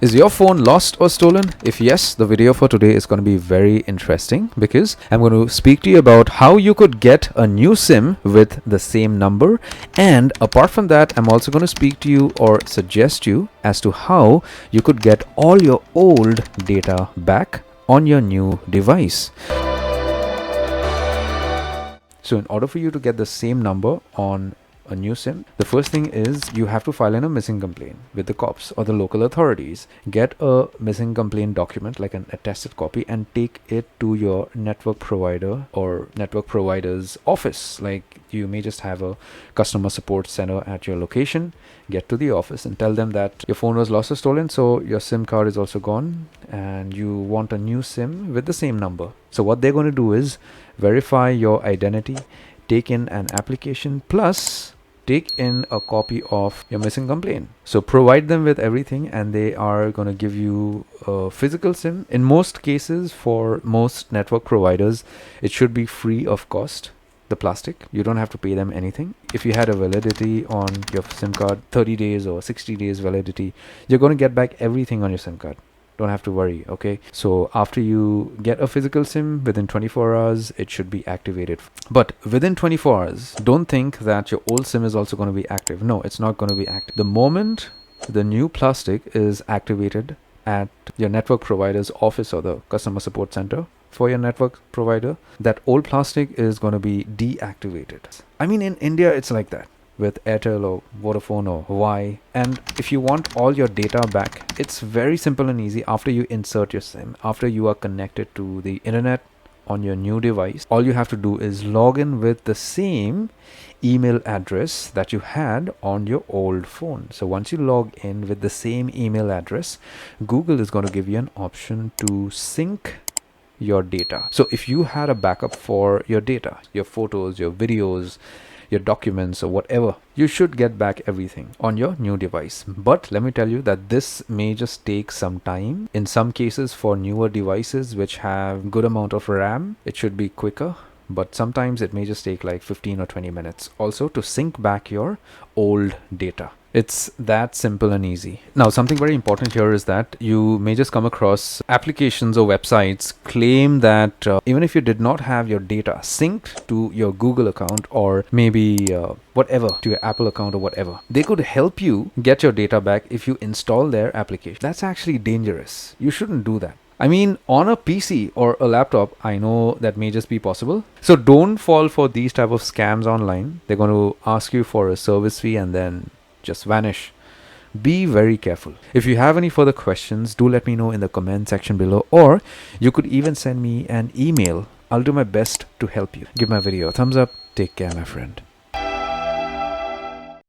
Is your phone lost or stolen? If yes, the video for today is going to be very interesting because I'm going to speak to you about how you could get a new SIM with the same number. And apart from that, I'm also going to speak to you or suggest you as to how you could get all your old data back on your new device. So in order for you to get the same number on a new SIM, the first thing is you have to file in a missing complaint with the cops or the local authorities. Get a missing complaint document like an attested copy and take it to your network provider or network provider's office. Like you may just have a customer support center at your location. Get to the office and tell them that your phone was lost or stolen, so your SIM card is also gone and you want a new SIM with the same number. So what they're going to do is verify your identity, take in an application, plus take in a copy of your missing complaint. So provide them with everything and they are going to give you a physical SIM. In most cases, for most network providers, it should be free of cost. The plastic, you don't have to pay them anything. If you had a validity on your SIM card, 30 days or 60 days validity, you're going to get back everything on your SIM card. Don't have to worry. Okay, so after you get a physical SIM, within 24 hours it should be activated. But within 24 hours, don't think that your old SIM is also going to be active. No, it's not going to be active. The moment the new plastic is activated at your network provider's office or the customer support center for your network provider, that old plastic is going to be deactivated. I mean, in India it's like that with Airtel or Vodafone or Hawaii. And if you want all your data back, it's very simple and easy. After you insert your SIM, after you are connected to the internet on your new device, all you have to do is log in with the same email address that you had on your old phone. So once you log in with the same email address, Google is going to give you an option to sync your data. So if you had a backup for your data, your photos, your videos, your documents or whatever, you should get back everything on your new device. But let me tell you that this may just take some time. In some cases, for newer devices which have good amount of RAM, it should be quicker, but sometimes it may just take like 15 or 20 minutes also to sync back your old data. It's that simple and easy. Now, something very important here is that you may just come across applications or websites claim that even if you did not have your data synced to your Google account or maybe whatever, to your Apple account or whatever, they could help you get your data back if you install their application. That's actually dangerous. You shouldn't do that. I mean, on a PC or a laptop, I know that may just be possible. So don't fall for these type of scams online. They're going to ask you for a service fee and then just vanish. Be very careful. If you have any further questions, do let me know in the comment section below, or you could even send me an email. I'll do my best to help you. Give my video a thumbs up. Take care, my friend.